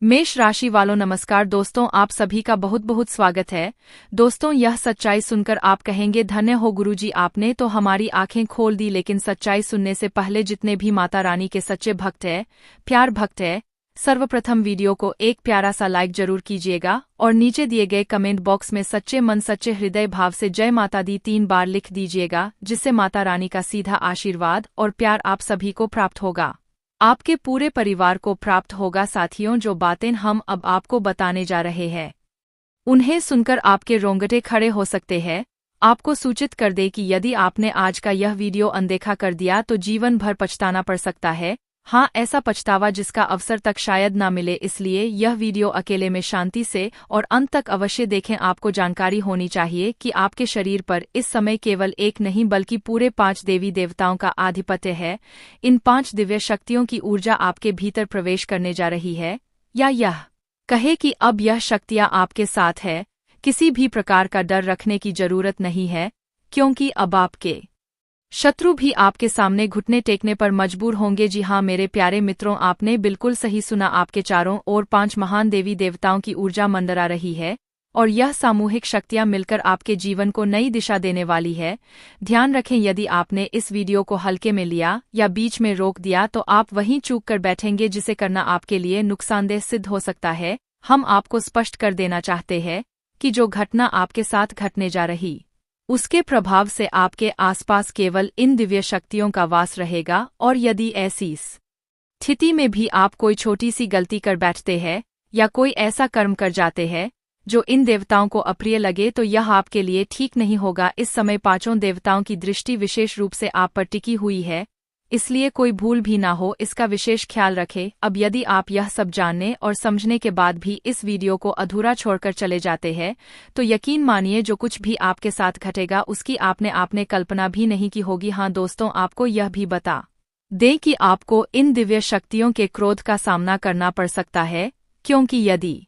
मेष राशि वालों नमस्कार दोस्तों, आप सभी का बहुत बहुत स्वागत है। दोस्तों, यह सच्चाई सुनकर आप कहेंगे धन्य हो गुरुजी, आपने तो हमारी आंखें खोल दी। लेकिन सच्चाई सुनने से पहले जितने भी माता रानी के सच्चे भक्त हैं, प्यार भक्त है, सर्वप्रथम वीडियो को एक प्यारा सा लाइक जरूर कीजिएगा और नीचे दिए गए कमेंट बॉक्स में सच्चे मन सच्चे हृदय भाव से जय माता दी 3 बार लिख दीजिएगा, जिससे माता रानी का सीधा आशीर्वाद और प्यार आप सभी को प्राप्त होगा, आपके पूरे परिवार को प्राप्त होगा। साथियों, जो बातें हम अब आपको बताने जा रहे हैं उन्हें सुनकर आपके रोंगटे खड़े हो सकते हैं। आपको सूचित कर दे कि यदि आपने आज का यह वीडियो अनदेखा कर दिया तो जीवन भर पछताना पड़ सकता है। हाँ, ऐसा पछतावा जिसका अवसर तक शायद ना मिले, इसलिए यह वीडियो अकेले में शांति से और अंत तक अवश्य देखें। आपको जानकारी होनी चाहिए कि आपके शरीर पर इस समय केवल एक नहीं बल्कि पूरे 5 देवी देवताओं का आधिपत्य है। इन 5 दिव्य शक्तियों की ऊर्जा आपके भीतर प्रवेश करने जा रही है, या यह कहे कि अब यह शक्तियाँ आपके साथ है। किसी भी प्रकार का डर रखने की जरूरत नहीं है, क्योंकि अब आपके शत्रु भी आपके सामने घुटने टेकने पर मजबूर होंगे। जी हाँ मेरे प्यारे मित्रों, आपने बिल्कुल सही सुना। आपके चारों ओर 5 महान देवी देवताओं की ऊर्जा मंडरा रही है और यह सामूहिक शक्तियां मिलकर आपके जीवन को नई दिशा देने वाली है। ध्यान रखें, यदि आपने इस वीडियो को हल्के में लिया या बीच में रोक दिया तो आप वहीं चूक कर बैठेंगे, जिसे करना आपके लिए नुकसानदेह सिद्ध हो सकता है। हम आपको स्पष्ट कर देना चाहते हैं कि जो घटना आपके साथ घटने जा रही उसके प्रभाव से आपके आसपास केवल इन दिव्य शक्तियों का वास रहेगा, और यदि ऐसी स्थिति में भी आप कोई छोटी सी गलती कर बैठते हैं या कोई ऐसा कर्म कर जाते हैं जो इन देवताओं को अप्रिय लगे तो यह आपके लिए ठीक नहीं होगा। इस समय 5 देवताओं की दृष्टि विशेष रूप से आप पर टिकी हुई है, इसलिए कोई भूल भी ना हो, इसका विशेष ख्याल रखें। अब यदि आप यह सब जानने और समझने के बाद भी इस वीडियो को अधूरा छोड़कर चले जाते हैं तो यकीन मानिए जो कुछ भी आपके साथ घटेगा उसकी आपने कल्पना भी नहीं की होगी। हाँ दोस्तों, आपको यह भी बता दें कि आपको इन दिव्य शक्तियों के क्रोध का सामना करना पड़ सकता है, क्योंकि यदि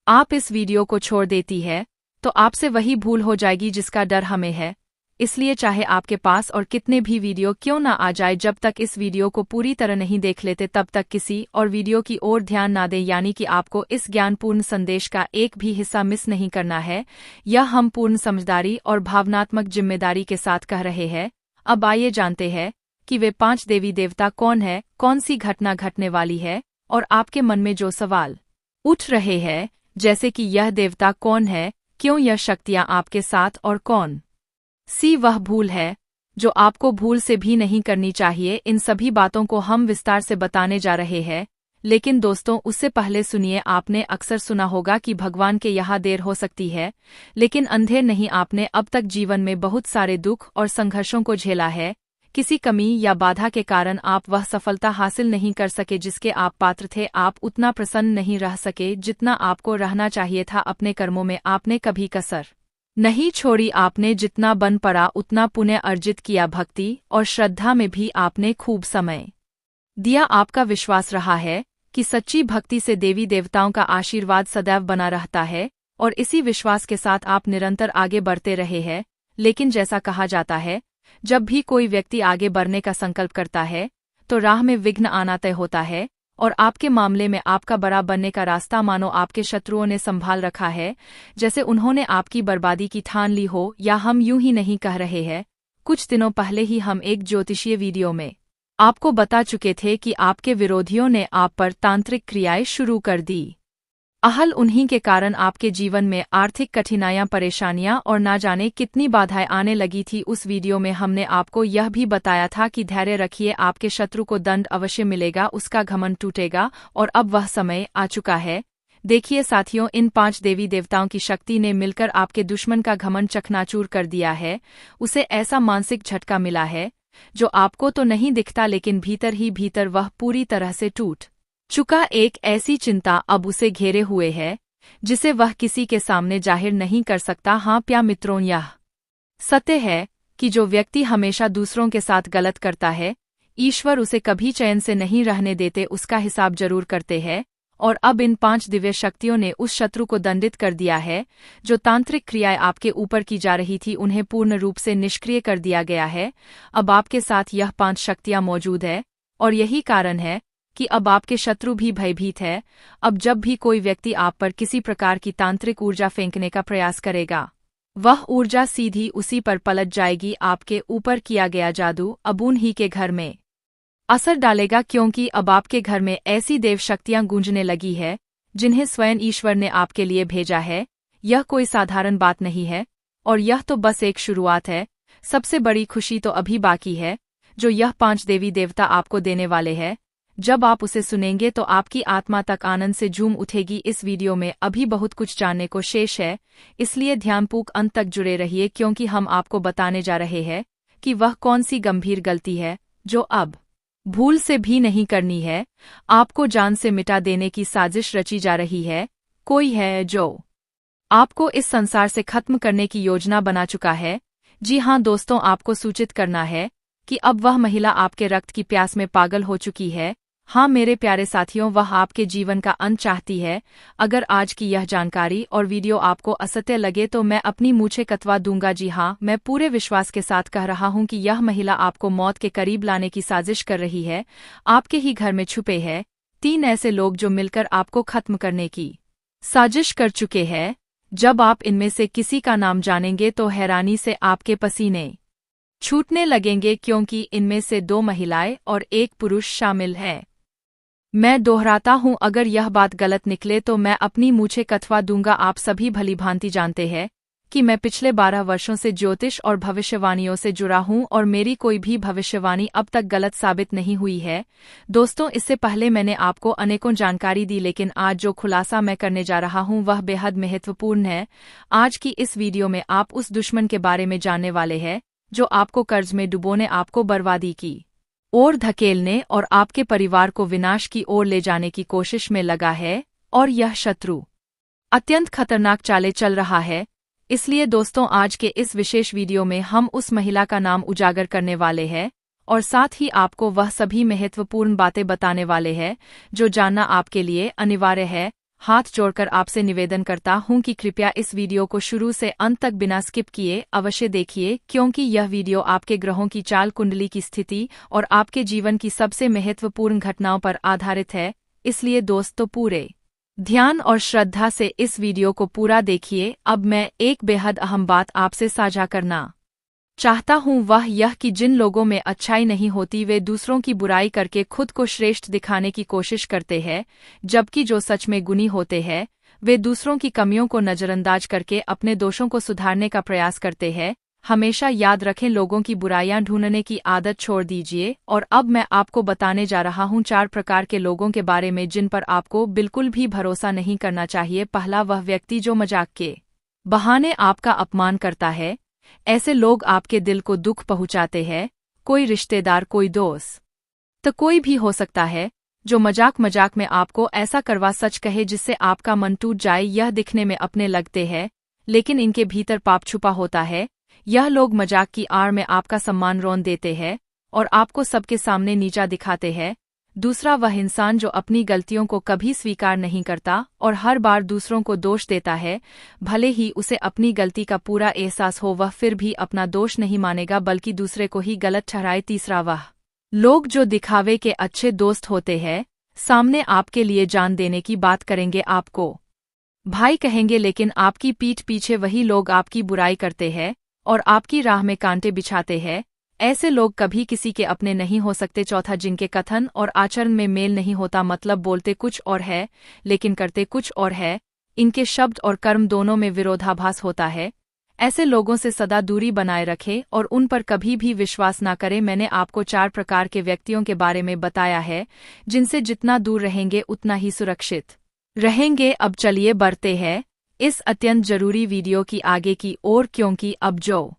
आप इस वीडियो को छोड़ देती है तो आपसे वही भूल हो जाएगी जिसका डर हमें है। इसलिए चाहे आपके पास और कितने भी वीडियो क्यों ना आ जाए, जब तक इस वीडियो को पूरी तरह नहीं देख लेते तब तक किसी और वीडियो की ओर ध्यान ना दें। यानी कि आपको इस ज्ञानपूर्ण संदेश का एक भी हिस्सा मिस नहीं करना है। यह हम पूर्ण समझदारी और भावनात्मक जिम्मेदारी के साथ कह रहे हैं। अब आइए जानते हैं कि वे 5 देवी देवता कौन है, कौन सी घटना घटने वाली है, और आपके मन में जो सवाल उठ रहे हैं जैसे कि यह देवता कौन है, क्यों यह शक्तियाँ आपके साथ, और कौन सी वह भूल है जो आपको भूल से भी नहीं करनी चाहिए, इन सभी बातों को हम विस्तार से बताने जा रहे हैं। लेकिन दोस्तों, उससे पहले सुनिए, आपने अक्सर सुना होगा कि भगवान के यहाँ देर हो सकती है लेकिन अंधेर नहीं। आपने अब तक जीवन में बहुत सारे दुख और संघर्षों को झेला है। किसी कमी या बाधा के कारण आप वह सफलता हासिल नहीं कर सके जिसके आप पात्र थे। आप उतना प्रसन्न नहीं रह सके जितना आपको रहना चाहिए था। अपने कर्मों में आपने कभी कसर नहीं छोड़ी। आपने जितना बन पड़ा उतना पुण्य अर्जित किया। भक्ति और श्रद्धा में भी आपने खूब समय दिया। आपका विश्वास रहा है कि सच्ची भक्ति से देवी देवताओं का आशीर्वाद सदैव बना रहता है, और इसी विश्वास के साथ आप निरंतर आगे बढ़ते रहे हैं। लेकिन जैसा कहा जाता है, जब भी कोई व्यक्ति आगे बढ़ने का संकल्प करता है तो राह में विघ्न आना तय होता है, और आपके मामले में आपका बड़ा बनने का रास्ता मानो आपके शत्रुओं ने संभाल रखा है, जैसे उन्होंने आपकी बर्बादी की ठान ली हो। या हम यूं ही नहीं कह रहे हैं, कुछ दिनों पहले ही हम एक ज्योतिषीय वीडियो में आपको बता चुके थे कि आपके विरोधियों ने आप पर तांत्रिक क्रियाएं शुरू कर दी। उन्हीं के कारण आपके जीवन में आर्थिक कठिनाइयां, परेशानियां और ना जाने कितनी बाधाएं आने लगी थी। उस वीडियो में हमने आपको यह भी बताया था कि धैर्य रखिए, आपके शत्रु को दंड अवश्य मिलेगा, उसका घमंड टूटेगा, और अब वह समय आ चुका है। देखिए साथियों, इन 5 देवी देवताओं की शक्ति ने मिलकर आपके दुश्मन का घमंड चकनाचूर कर दिया है। उसे ऐसा मानसिक झटका मिला है जो आपको तो नहीं दिखता, लेकिन भीतर ही भीतर वह पूरी तरह से टूट चुका। एक ऐसी चिंता अब उसे घेरे हुए है जिसे वह किसी के सामने जाहिर नहीं कर सकता। हाँ प्यार मित्रों, यह सत्य है कि जो व्यक्ति हमेशा दूसरों के साथ गलत करता है, ईश्वर उसे कभी चैन से नहीं रहने देते, उसका हिसाब जरूर करते हैं। और अब इन 5 दिव्य शक्तियों ने उस शत्रु को दंडित कर दिया है। जो तांत्रिक क्रियाएं आपके ऊपर की जा रही थी उन्हें पूर्ण रूप से निष्क्रिय कर दिया गया है। अब आपके साथ यह 5 शक्तियां मौजूद है, और यही कारण है कि अब आपके शत्रु भी भयभीत है। अब जब भी कोई व्यक्ति आप पर किसी प्रकार की तांत्रिक ऊर्जा फेंकने का प्रयास करेगा, वह ऊर्जा सीधी उसी पर पलट जाएगी। आपके ऊपर किया गया जादू अब उन्हीं के घर में असर डालेगा, क्योंकि अब आपके घर में ऐसी देव शक्तियां गूंजने लगी है जिन्हें स्वयं ईश्वर ने आपके लिए भेजा है। यह कोई साधारण बात नहीं है, और यह तो बस एक शुरुआत है। सबसे बड़ी खुशी तो अभी बाकी है, जो यह 5 देवी देवता आपको देने वाले हैं। जब आप उसे सुनेंगे तो आपकी आत्मा तक आनंद से झूम उठेगी। इस वीडियो में अभी बहुत कुछ जानने को शेष है, इसलिए ध्यानपूर्वक अंत तक जुड़े रहिए, क्योंकि हम आपको बताने जा रहे हैं कि वह कौन सी गंभीर गलती है जो अब भूल से भी नहीं करनी है। आपको जान से मिटा देने की साजिश रची जा रही है। कोई है जो आपको इस संसार से खत्म करने की योजना बना चुका है। जी हाँ दोस्तों, आपको सूचित करना है कि अब वह महिला आपके रक्त की प्यास में पागल हो चुकी है। हाँ मेरे प्यारे साथियों, वह आपके जीवन का अंत चाहती है। अगर आज की यह जानकारी और वीडियो आपको असत्य लगे तो मैं अपनी मूंछें कतवा दूंगा। जी हाँ, मैं पूरे विश्वास के साथ कह रहा हूँ कि यह महिला आपको मौत के करीब लाने की साजिश कर रही है। आपके ही घर में छुपे हैं 3 ऐसे लोग जो मिलकर आपको खत्म करने की साजिश कर चुके हैं। जब आप इनमें से किसी का नाम जानेंगे तो हैरानी से आपके पसीने छूटने लगेंगे, क्योंकि इनमें से 2 महिलाएं और 1 पुरुष शामिल है। मैं दोहराता हूं, अगर यह बात गलत निकले तो मैं अपनी मूंछें कतवा दूंगा। आप सभी भलीभांति जानते हैं कि मैं पिछले 12 वर्षों से ज्योतिष और भविष्यवाणियों से जुड़ा हूं, और मेरी कोई भी भविष्यवाणी अब तक गलत साबित नहीं हुई है। दोस्तों, इससे पहले मैंने आपको अनेकों जानकारी दी, लेकिन आज जो खुलासा मैं करने जा रहा हूं वह बेहद महत्वपूर्ण है। आज की इस वीडियो में आप उस दुश्मन के बारे में जानने वाले हैं जो आपको कर्ज में डुबोने, आपको बर्बादी की ओर धकेलने और आपके परिवार को विनाश की ओर ले जाने की कोशिश में लगा है। और यह शत्रु अत्यंत खतरनाक चालें चल रहा है। इसलिए दोस्तों, आज के इस विशेष वीडियो में हम उस महिला का नाम उजागर करने वाले हैं, और साथ ही आपको वह सभी महत्वपूर्ण बातें बताने वाले हैं जो जानना आपके लिए अनिवार्य है। हाथ जोड़कर आपसे निवेदन करता हूं कि कृपया इस वीडियो को शुरू से अंत तक बिना स्किप किए अवश्य देखिए, क्योंकि यह वीडियो आपके ग्रहों की चाल कुंडली की स्थिति और आपके जीवन की सबसे महत्वपूर्ण घटनाओं पर आधारित है। इसलिए दोस्तों, पूरे ध्यान और श्रद्धा से इस वीडियो को पूरा देखिए। अब मैं एक बेहद अहम बात आपसे साझा करना चाहता हूँ, वह यह कि जिन लोगों में अच्छाई नहीं होती वे दूसरों की बुराई करके खुद को श्रेष्ठ दिखाने की कोशिश करते हैं, जबकि जो सच में गुणी होते हैं वे दूसरों की कमियों को नज़रअंदाज करके अपने दोषों को सुधारने का प्रयास करते हैं। हमेशा याद रखें, लोगों की बुराइयां ढूंढने की आदत छोड़ दीजिए। और अब मैं आपको बताने जा रहा हूं 4 प्रकार के लोगों के बारे में जिन पर आपको बिल्कुल भी भरोसा नहीं करना चाहिए। पहला, वह व्यक्ति जो मजाक के बहाने आपका अपमान करता है। ऐसे लोग आपके दिल को दुख पहुंचाते हैं। कोई रिश्तेदार, कोई दोस्त, तो कोई भी हो सकता है जो मजाक मजाक में आपको ऐसा करवा सच कहे जिससे आपका मन टूट जाए। यह दिखने में अपने लगते हैं, लेकिन इनके भीतर पाप छुपा होता है। यह लोग मजाक की आड़ में आपका सम्मान रौन देते हैं और आपको सबके सामने नीचा दिखाते हैं। दूसरा, वह इंसान जो अपनी गलतियों को कभी स्वीकार नहीं करता और हर बार दूसरों को दोष देता है। भले ही उसे अपनी गलती का पूरा एहसास हो, वह फिर भी अपना दोष नहीं मानेगा बल्कि दूसरे को ही गलत ठहराए। तीसरा, वह लोग जो दिखावे के अच्छे दोस्त होते हैं, सामने आपके लिए जान देने की बात करेंगे, आपको भाई कहेंगे, लेकिन आपकी पीठ पीछे वही लोग आपकी बुराई करते हैं और आपकी राह में कांटे बिछाते हैं। ऐसे लोग कभी किसी के अपने नहीं हो सकते। चौथा, जिनके कथन और आचरण में मेल नहीं होता, मतलब बोलते कुछ और है लेकिन करते कुछ और है। इनके शब्द और कर्म दोनों में विरोधाभास होता है। ऐसे लोगों से सदा दूरी बनाए रखें और उन पर कभी भी विश्वास न करें। मैंने आपको 4 प्रकार के व्यक्तियों के बारे में बताया है जिनसे जितना दूर रहेंगे उतना ही सुरक्षित रहेंगे। अब चलिए बढ़ते हैं इस अत्यंत जरूरी वीडियो की आगे की ओर, क्योंकि अब जो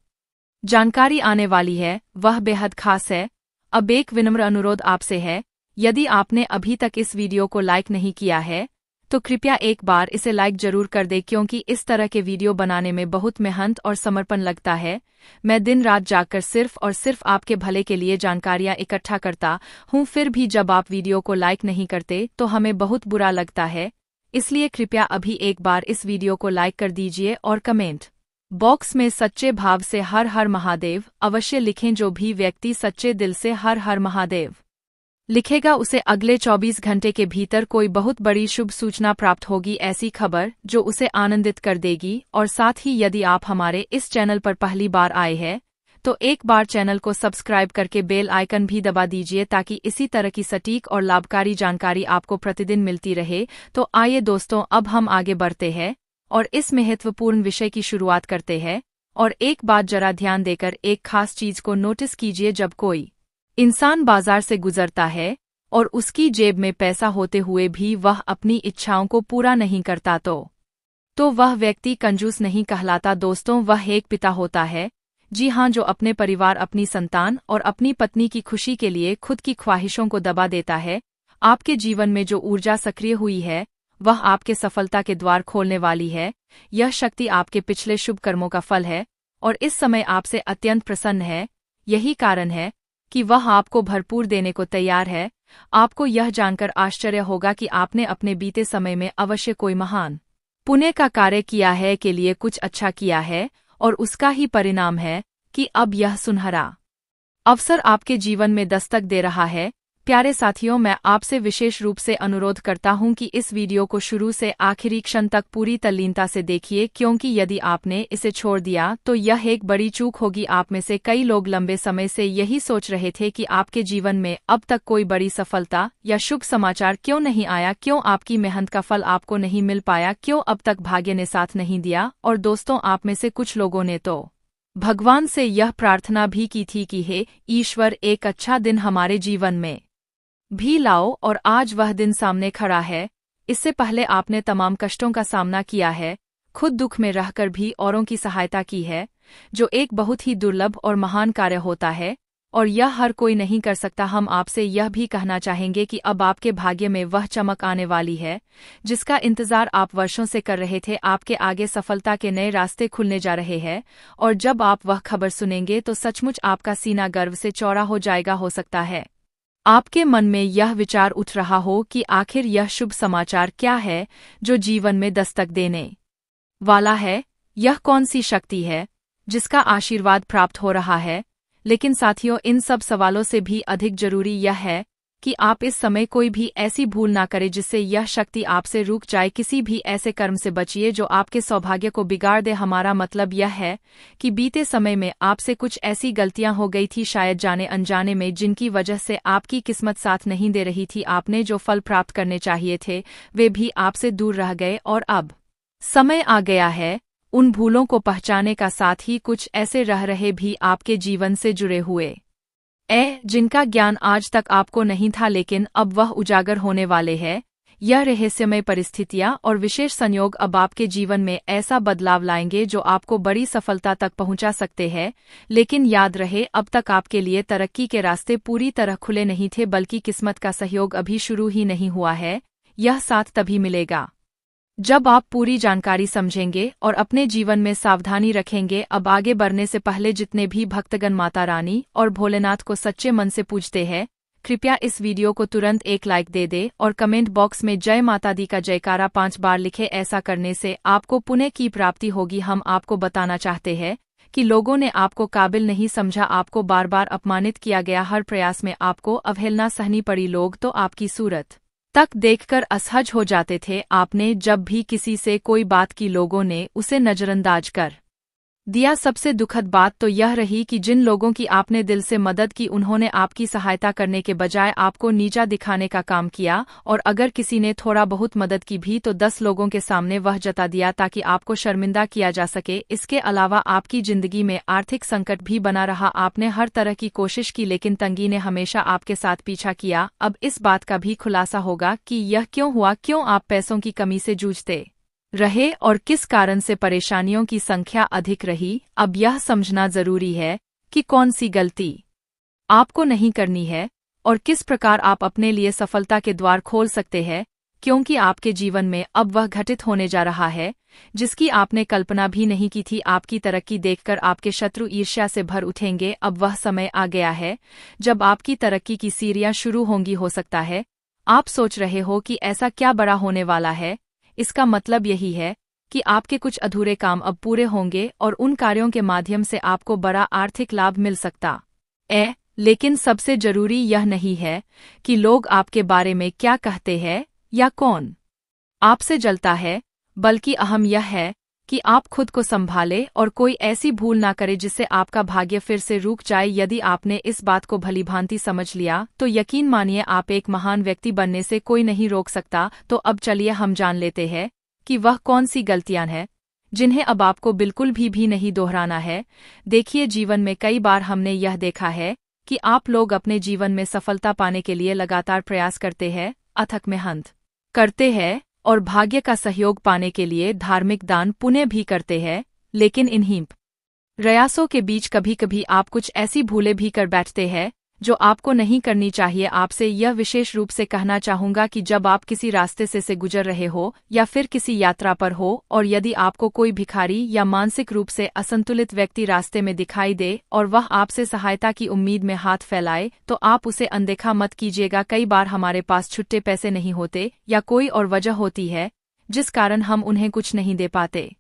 जानकारी आने वाली है वह बेहद खास है। अब एक विनम्र अनुरोध आपसे है, यदि आपने अभी तक इस वीडियो को लाइक नहीं किया है तो कृपया एक बार इसे लाइक जरूर कर दें, क्योंकि इस तरह के वीडियो बनाने में बहुत मेहनत और समर्पण लगता है। मैं दिन रात जागकर सिर्फ और सिर्फ आपके भले के लिए जानकारियां इकट्ठा करता हूं, फिर भी जब आप वीडियो को लाइक नहीं करते तो हमें बहुत बुरा लगता है। इसलिए कृपया अभी एक बार इस वीडियो को लाइक कर दीजिए और कमेंट बॉक्स में सच्चे भाव से हर हर महादेव अवश्य लिखें। जो भी व्यक्ति सच्चे दिल से हर हर महादेव लिखेगा उसे अगले 24 घंटे के भीतर कोई बहुत बड़ी शुभ सूचना प्राप्त होगी, ऐसी खबर जो उसे आनंदित कर देगी। और साथ ही यदि आप हमारे इस चैनल पर पहली बार आए हैं तो एक बार चैनल को सब्सक्राइब करके बेल आइकन भी दबा दीजिए ताकि इसी तरह की सटीक और लाभकारी जानकारी आपको प्रतिदिन मिलती रहे। तो आइए दोस्तों, अब हम आगे बढ़ते हैं और इस महत्वपूर्ण विषय की शुरुआत करते हैं। और एक बात जरा ध्यान देकर एक खास चीज को नोटिस कीजिए, जब कोई इंसान बाजार से गुजरता है और उसकी जेब में पैसा होते हुए भी वह अपनी इच्छाओं को पूरा नहीं करता तो वह व्यक्ति कंजूस नहीं कहलाता दोस्तों, वह एक पिता होता है। जी हाँ, जो अपने परिवार, अपनी संतान और अपनी पत्नी की खुशी के लिए खुद की ख्वाहिशों को दबा देता है। आपके जीवन में जो ऊर्जा सक्रिय हुई है वह आपके सफलता के द्वार खोलने वाली है। यह शक्ति आपके पिछले शुभ कर्मों का फल है और इस समय आपसे अत्यंत प्रसन्न है। यही कारण है कि वह आपको भरपूर देने को तैयार है। आपको यह जानकर आश्चर्य होगा कि आपने अपने बीते समय में अवश्य कोई महान पुण्य का कार्य किया है, के लिए कुछ अच्छा किया है और उसका ही परिणाम है कि अब यह सुनहरा अवसर आपके जीवन में दस्तक दे रहा है। प्यारे साथियों, मैं आपसे विशेष रूप से अनुरोध करता हूं कि इस वीडियो को शुरू से आखिरी क्षण तक पूरी तल्लीनता से देखिए, क्योंकि यदि आपने इसे छोड़ दिया तो यह एक बड़ी चूक होगी। आप में से कई लोग लंबे समय से यही सोच रहे थे कि आपके जीवन में अब तक कोई बड़ी सफलता या शुभ समाचार क्यों नहीं आया, क्यों आपकी मेहनत का फल आपको नहीं मिल पाया, क्यों अब तक भाग्य ने साथ नहीं दिया। और दोस्तों, आप में से कुछ लोगों ने तो भगवान से यह प्रार्थना भी की थी कि हे ईश्वर, एक अच्छा दिन हमारे जीवन में भी लाओ, और आज वह दिन सामने खड़ा है। इससे पहले आपने तमाम कष्टों का सामना किया है, खुद दुख में रहकर भी औरों की सहायता की है, जो एक बहुत ही दुर्लभ और महान कार्य होता है और यह हर कोई नहीं कर सकता। हम आपसे यह भी कहना चाहेंगे कि अब आपके भाग्य में वह चमक आने वाली है जिसका इंतजार आप वर्षों से कर रहे थे। आपके आगे सफलता के नए रास्ते खुलने जा रहे हैं और जब आप वह खबर सुनेंगे तो सचमुच आपका सीना गर्व से चौड़ा हो जाएगा। हो सकता है आपके मन में यह विचार उठ रहा हो कि आखिर यह शुभ समाचार क्या है जो जीवन में दस्तक देने वाला है, यह कौन सी शक्ति है जिसका आशीर्वाद प्राप्त हो रहा है। लेकिन साथियों, इन सब सवालों से भी अधिक जरूरी यह है कि आप इस समय कोई भी ऐसी भूल ना करें जिससे यह शक्ति आपसे रुक जाए। किसी भी ऐसे कर्म से बचिए जो आपके सौभाग्य को बिगाड़ दे। हमारा मतलब यह है कि बीते समय में आपसे कुछ ऐसी गलतियां हो गई थी, शायद जाने अनजाने में, जिनकी वजह से आपकी किस्मत साथ नहीं दे रही थी। आपने जो फल प्राप्त करने चाहिए थे वे भी आपसे दूर रह गए और अब समय आ गया है उन भूलों को पहचाने का, साथ ही कुछ ऐसे रह रहे भी आपके जीवन से जुड़े हुए जिनका ज्ञान आज तक आपको नहीं था, लेकिन अब वह उजागर होने वाले हैं। यह रहस्यमय परिस्थितियां और विशेष संयोग अब आपके जीवन में ऐसा बदलाव लाएंगे जो आपको बड़ी सफलता तक पहुंचा सकते हैं। लेकिन याद रहे, अब तक आपके लिए तरक्की के रास्ते पूरी तरह खुले नहीं थे, बल्कि किस्मत का सहयोग अभी शुरू ही नहीं हुआ है। यह साथ तभी मिलेगा जब आप पूरी जानकारी समझेंगे और अपने जीवन में सावधानी रखेंगे। अब आगे बढ़ने से पहले जितने भी भक्तगण माता रानी और भोलेनाथ को सच्चे मन से पूजते हैं, कृपया इस वीडियो को तुरंत एक लाइक दे दे और कमेंट बॉक्स में जय माता दी का जयकारा 5 बार लिखे। ऐसा करने से आपको पुण्य की प्राप्ति होगी। हम आपको बताना चाहते हैं कि लोगों ने आपको काबिल नहीं समझा, आपको बार बार अपमानित किया गया, हर प्रयास में आपको अवहेलना सहनी पड़ी। लोग तो आपकी सूरत तक देखकर असहज हो जाते थे। आपने जब भी किसी से कोई बात की, लोगों ने उसे नजरअंदाज कर दिया। सबसे दुखद बात तो यह रही कि जिन लोगों की आपने दिल से मदद की, उन्होंने आपकी सहायता करने के बजाय आपको नीचा दिखाने का काम किया। और अगर किसी ने थोड़ा बहुत मदद की भी तो 10 लोगों के सामने वह जता दिया ताकि आपको शर्मिंदा किया जा सके। इसके अलावा आपकी जिंदगी में आर्थिक संकट भी बना रहा। आपने हर तरह की कोशिश की, लेकिन तंगी ने हमेशा आपके साथ पीछा किया। अब इस बात का भी खुलासा होगा कि यह क्यों हुआ, क्यों आप पैसों की कमी से जूझते रहे और किस कारण से परेशानियों की संख्या अधिक रही। अब यह समझना जरूरी है कि कौन सी गलती आपको नहीं करनी है और किस प्रकार आप अपने लिए सफलता के द्वार खोल सकते हैं, क्योंकि आपके जीवन में अब वह घटित होने जा रहा है जिसकी आपने कल्पना भी नहीं की थी। आपकी तरक्की देखकर आपके शत्रु ईर्ष्या से भर उठेंगे। अब वह समय आ गया है जब आपकी तरक्की की सीढ़ियां शुरू होंगी। हो सकता है आप सोच रहे हो कि ऐसा क्या बड़ा होने वाला है। इसका मतलब यही है कि आपके कुछ अधूरे काम अब पूरे होंगे और उन कार्यों के माध्यम से आपको बड़ा आर्थिक लाभ मिल सकता है। लेकिन सबसे जरूरी यह नहीं है कि लोग आपके बारे में क्या कहते हैं या कौन आपसे जलता है, बल्कि अहम यह है कि आप खुद को संभालें और कोई ऐसी भूल ना करें जिससे आपका भाग्य फिर से रुक जाए। यदि आपने इस बात को भलीभांति समझ लिया तो यकीन मानिए आप एक महान व्यक्ति बनने से कोई नहीं रोक सकता। तो अब चलिए हम जान लेते हैं कि वह कौन सी गलतियां हैं जिन्हें अब आपको बिल्कुल भी नहीं दोहराना है। देखिए, जीवन में कई बार हमने यह देखा है कि आप लोग अपने जीवन में सफलता पाने के लिए लगातार प्रयास करते हैं, अथक मेहनत करते हैं और भाग्य का सहयोग पाने के लिए धार्मिक दान पुण्य भी करते हैं, लेकिन इन्हीं प्रयासों के बीच कभी कभी आप कुछ ऐसी भूलें भी कर बैठते हैं जो आपको नहीं करनी चाहिए। आपसे यह विशेष रूप से कहना चाहूंगा कि जब आप किसी रास्ते से गुजर रहे हो या फिर किसी यात्रा पर हो और यदि आपको कोई भिखारी या मानसिक रूप से असंतुलित व्यक्ति रास्ते में दिखाई दे और वह आपसे सहायता की उम्मीद में हाथ फैलाए, तो आप उसे अनदेखा मत कीजिएगा। कई बार हमारे पास छुट्टे पैसे नहीं होते या कोई और वजह होती है जिस कारण हम उन्हें कुछ नहीं दे पाते।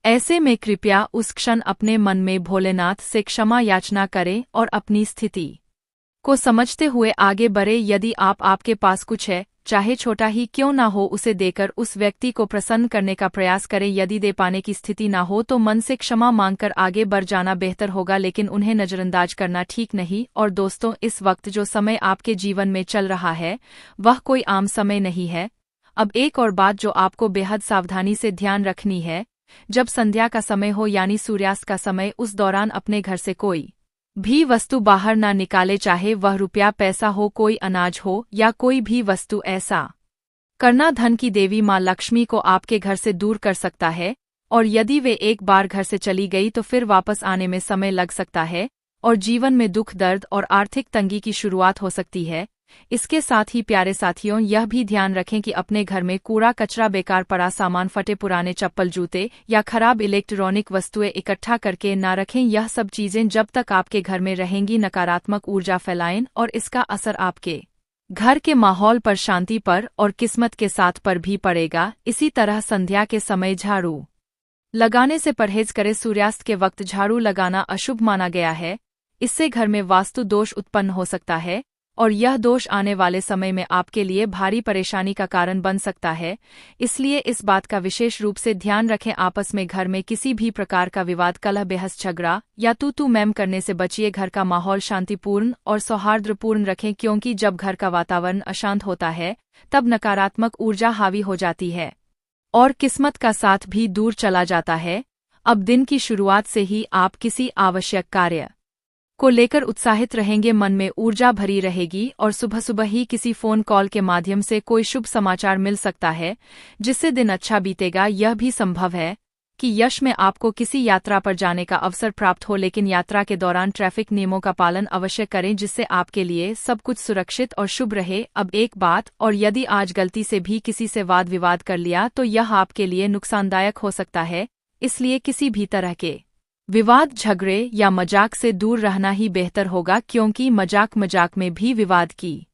ऐसे में कृपया उस क्षण अपने मन में भोलेनाथ से क्षमा याचना करें और अपनी स्थिति को समझते हुए आगे बढ़े। यदि आपके पास कुछ है, चाहे छोटा ही क्यों ना हो, उसे देकर उस व्यक्ति को प्रसन्न करने का प्रयास करें। यदि दे पाने की स्थिति ना हो तो मन से क्षमा मांगकर आगे बढ़ जाना बेहतर होगा, लेकिन उन्हें नजरअंदाज करना ठीक नहीं। और दोस्तों, इस वक्त जो समय आपके जीवन में चल रहा है वह कोई आम समय नहीं है। अब एक और बात जो आपको बेहद सावधानी से ध्यान रखनी है, जब संध्या का समय हो यानी सूर्यास्त का समय, उस दौरान अपने घर से कोई भी वस्तु बाहर ना निकाले, चाहे वह रुपया पैसा हो, कोई अनाज हो या कोई भी वस्तु। ऐसा करना धन की देवी माँ लक्ष्मी को आपके घर से दूर कर सकता है और यदि वे एक बार घर से चली गई तो फिर वापस आने में समय लग सकता है और जीवन में दुख, दर्द और आर्थिक तंगी की शुरुआत हो सकती है। इसके साथ ही प्यारे साथियों, यह भी ध्यान रखें कि अपने घर में कूड़ा कचरा, बेकार पड़ा सामान, फटे पुराने चप्पल, जूते या खराब इलेक्ट्रॉनिक वस्तुएं इकट्ठा करके ना रखें। यह सब चीजें जब तक आपके घर में रहेंगी नकारात्मक ऊर्जा फैलाएं और इसका असर आपके घर के माहौल पर, शांति पर और किस्मत के साथ पर भी पड़ेगा। इसी तरह संध्या के समय झाड़ू लगाने से परहेज करें। सूर्यास्त के वक्त झाड़ू लगाना अशुभ माना गया है। इससे घर में वास्तु दोष उत्पन्न हो सकता है और यह दोष आने वाले समय में आपके लिए भारी परेशानी का कारण बन सकता है। इसलिए इस बात का विशेष रूप से ध्यान रखें। आपस में घर में किसी भी प्रकार का विवाद, कलह, बहस, झगड़ा या तू मैम करने से बचिए। घर का माहौल शांतिपूर्ण और सौहार्दपूर्ण रखें, क्योंकि जब घर का वातावरण अशांत होता है तब नकारात्मक ऊर्जा हावी हो जाती है और किस्मत का साथ भी दूर चला जाता है। अब दिन की शुरुआत से ही आप किसी आवश्यक कार्य को लेकर उत्साहित रहेंगे, मन में ऊर्जा भरी रहेगी और सुबह सुबह ही किसी फोन कॉल के माध्यम से कोई शुभ समाचार मिल सकता है जिससे दिन अच्छा बीतेगा। यह भी संभव है कि यश में आपको किसी यात्रा पर जाने का अवसर प्राप्त हो, लेकिन यात्रा के दौरान ट्रैफिक नियमों का पालन अवश्य करें जिससे आपके लिए सब कुछ सुरक्षित और शुभ रहे। अब एक बात और, यदि आज गलती से भी किसी से वाद विवाद कर लिया तो यह आपके लिए नुकसानदायक हो सकता है। इसलिए किसी भी तरह के विवाद, झगड़े या मजाक से दूर रहना ही बेहतर होगा, क्योंकि मजाक में भी विवाद की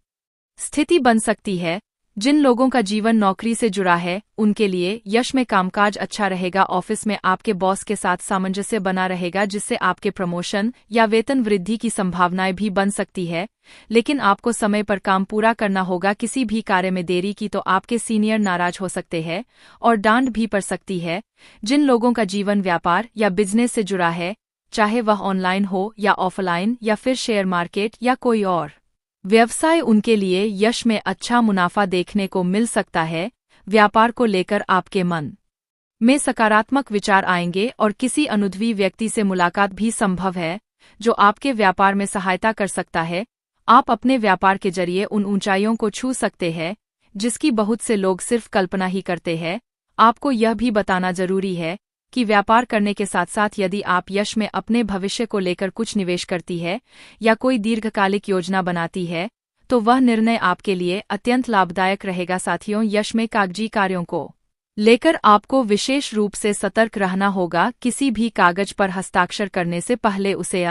स्थिति बन सकती है। जिन लोगों का जीवन नौकरी से जुड़ा है उनके लिए यश में कामकाज अच्छा रहेगा। ऑफिस में आपके बॉस के साथ सामंजस्य बना रहेगा जिससे आपके प्रमोशन या वेतन वृद्धि की संभावनाएं भी बन सकती है, लेकिन आपको समय पर काम पूरा करना होगा। किसी भी कार्य में देरी की तो आपके सीनियर नाराज हो सकते हैं और डांट भी पड़ सकती है। जिन लोगों का जीवन व्यापार या बिजनेस से जुड़ा है, चाहे वह ऑनलाइन हो या ऑफलाइन या फिर शेयर मार्केट या कोई और व्यवसाय, उनके लिए यश में अच्छा मुनाफा देखने को मिल सकता है। व्यापार को लेकर आपके मन में सकारात्मक विचार आएंगे और किसी अनुभवी व्यक्ति से मुलाकात भी संभव है जो आपके व्यापार में सहायता कर सकता है। आप अपने व्यापार के जरिए उन ऊंचाइयों को छू सकते हैं जिसकी बहुत से लोग सिर्फ कल्पना ही करते हैं। आपको यह भी बताना जरूरी है कि व्यापार करने के साथ साथ यदि आप यश में अपने भविष्य को लेकर कुछ निवेश करती है या कोई दीर्घकालिक योजना बनाती है तो वह निर्णय आपके लिए अत्यंत लाभदायक रहेगा। साथियों, यश में कागजी कार्यों को लेकर आपको विशेष रूप से सतर्क रहना होगा। किसी भी कागज पर हस्ताक्षर करने से पहले उसे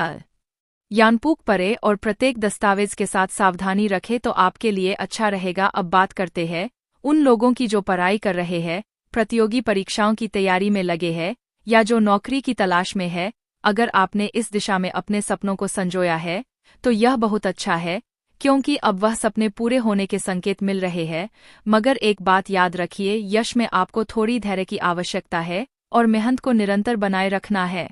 यानपूक पढ़े और प्रत्येक दस्तावेज के साथ सावधानी रखें तो आपके लिए अच्छा रहेगा। अब बात करते हैं उन लोगों की जो पढ़ाई कर रहे हैं, प्रतियोगी परीक्षाओं की तैयारी में लगे हैं या जो नौकरी की तलाश में है। अगर आपने इस दिशा में अपने सपनों को संजोया है तो यह बहुत अच्छा है, क्योंकि अब वह सपने पूरे होने के संकेत मिल रहे हैं। मगर एक बात याद रखिए, यश में आपको थोड़ी धैर्य की आवश्यकता है और मेहनत को निरंतर बनाए रखना है।